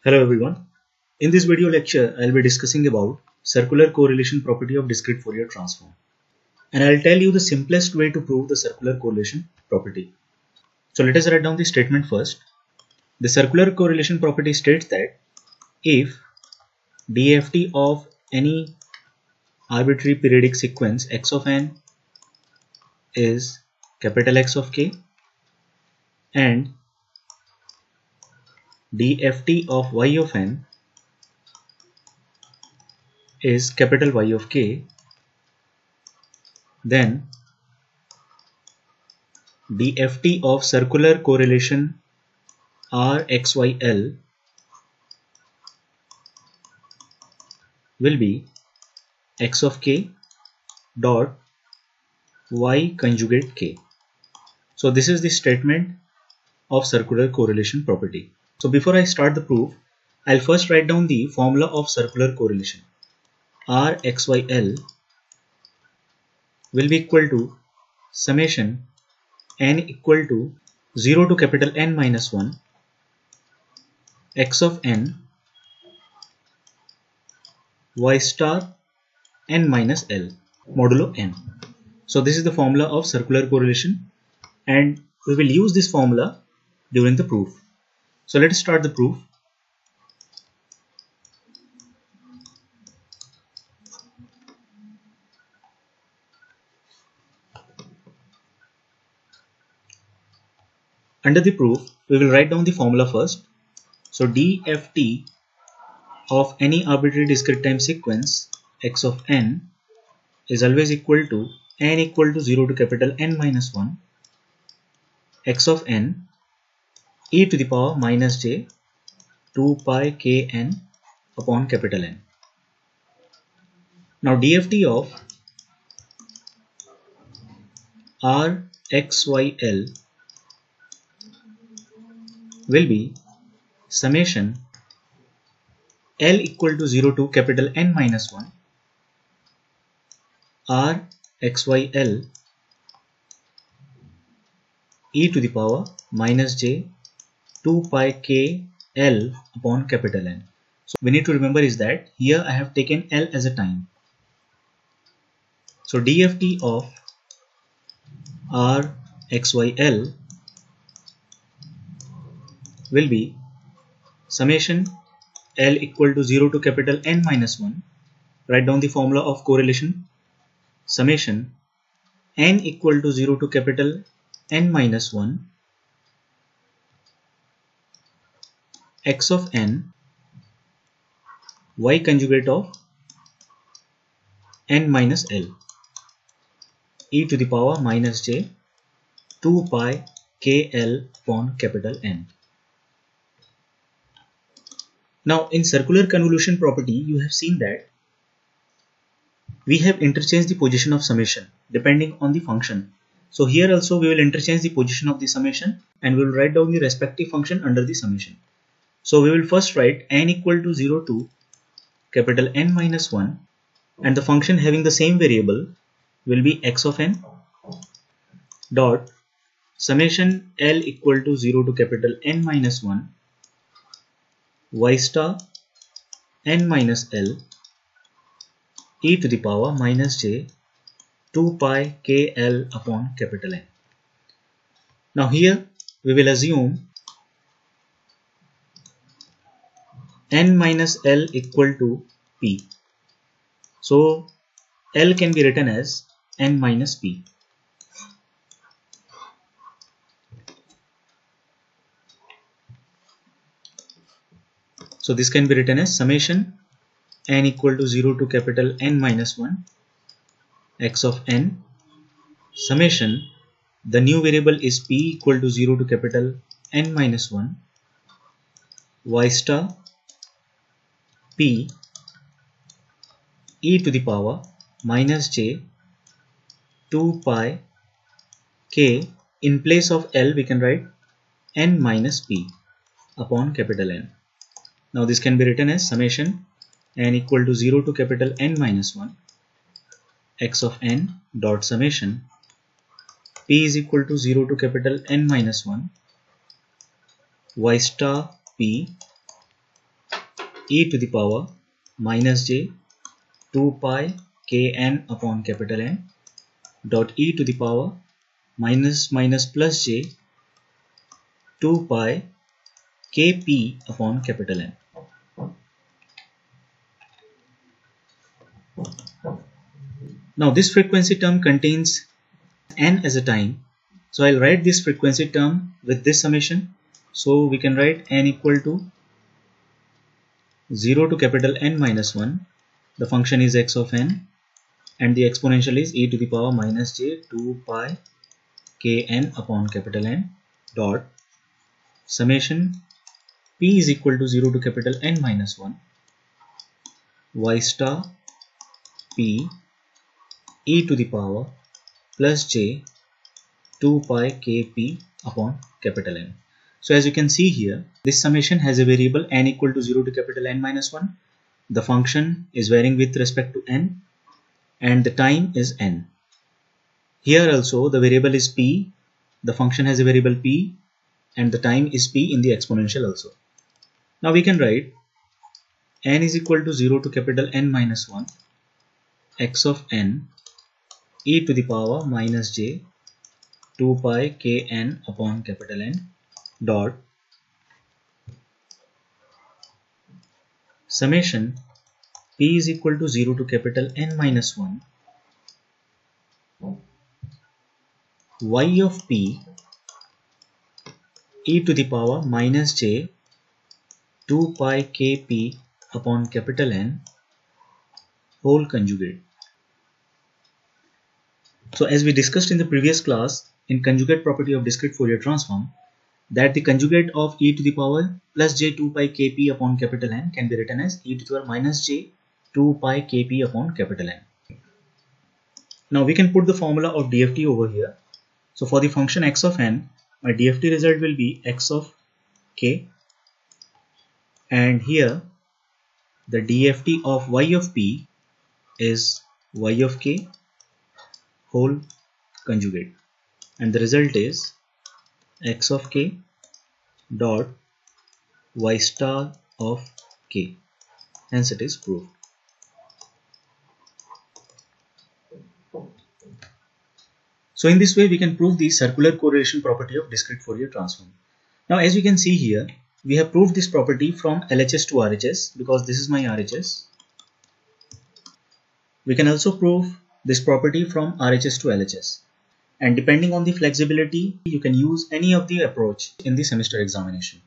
Hello everyone. In this video lecture, I'll be discussing about circular correlation property of discrete Fourier transform. And I'll tell you the simplest way to prove the circular correlation property. So let us write down the statement first. The circular correlation property states that if DFT of any arbitrary periodic sequence x of n is capital X of k and DFT of y of n is capital Y of k, then DFT of circular correlation RXYL will be x of k dot y conjugate k. So this is the statement of circular correlation property. So before I start the proof, I'll first write down the formula of circular correlation. RXYL will be equal to summation n equal to 0 to capital N minus 1 x of n y star n minus L modulo n. So this is the formula of circular correlation and we will use this formula during the proof. So let us start the proof. Under the proof, we will write down the formula first. So DFT of any arbitrary discrete time sequence x of n is always equal to n equal to 0 to capital N minus 1 x of n e to the power minus j 2 pi k n upon capital N. Now DFT of RXYL will be summation L equal to 0 to capital N minus 1 RXYL e to the power minus j 2 pi k L upon capital N. So we need to remember is that here I have taken L as a time. So DFT of RXYL will be summation L equal to 0 to capital N minus 1. Write down the formula of correlation. Summation n equal to 0 to capital N minus 1 x of n y conjugate of n minus L e to the power minus j 2 pi k L upon capital N. Now in circular convolution property, you have seen that we have interchanged the position of summation depending on the function. So here also we will interchange the position of the summation and we will write down the respective function under the summation. So we will first write n equal to 0 to capital N minus 1 and the function having the same variable will be x of n dot summation L equal to 0 to capital N minus 1 y star n minus L e to the power minus j 2 pi k L upon capital N. Now here we will assume n minus L equal to p. So L can be written as n minus p. So this can be written as summation n equal to 0 to capital N minus 1 x of n summation the new variable is p equal to 0 to capital N minus 1 y star p e to the power minus j 2 pi k. In place of L we can write n minus p upon capital N. Now this can be written as summation n equal to 0 to capital N minus 1 x of n dot summation p is equal to 0 to capital N minus 1 y star p e to the power minus j 2 pi kn upon capital N dot e to the power minus plus j 2 pi kp upon capital N. Now this frequency term contains n as a time, so I'll write this frequency term with this summation. So we can write n equal to 0 to capital N minus 1. The function is x of n and the exponential is e to the power minus j 2 pi kn upon capital N dot summation p is equal to 0 to capital N minus 1 y star p e to the power plus j 2 pi kp upon capital N. So as you can see here, this summation has a variable n equal to 0 to capital N minus 1. The function is varying with respect to n and the time is n. Here also the variable is p, the function has a variable p and the time is p in the exponential also. Now we can write n is equal to 0 to capital N minus 1 x of n e to the power minus j 2 pi kn upon capital N dot summation p is equal to 0 to capital N minus 1 y of p e to the power minus j 2 pi kp upon capital N whole conjugate. So as we discussed in the previous class in conjugate property of discrete Fourier transform, that the conjugate of e to the power plus j 2 pi kp upon capital N can be written as e to the power minus j 2 pi kp upon capital N. Now we can put the formula of DFT over here. So for the function x of n, my DFT result will be x of k, and here the DFT of y of p is y of k whole conjugate, and the result is x of k dot y star of k. Hence it is proved. So in this way we can prove the circular correlation property of discrete Fourier transform. Now as you can see here, we have proved this property from LHS to RHS because this is my RHS. We can also prove this property from RHS to LHS, and depending on the flexibility you can use any of the approach in the semester examination.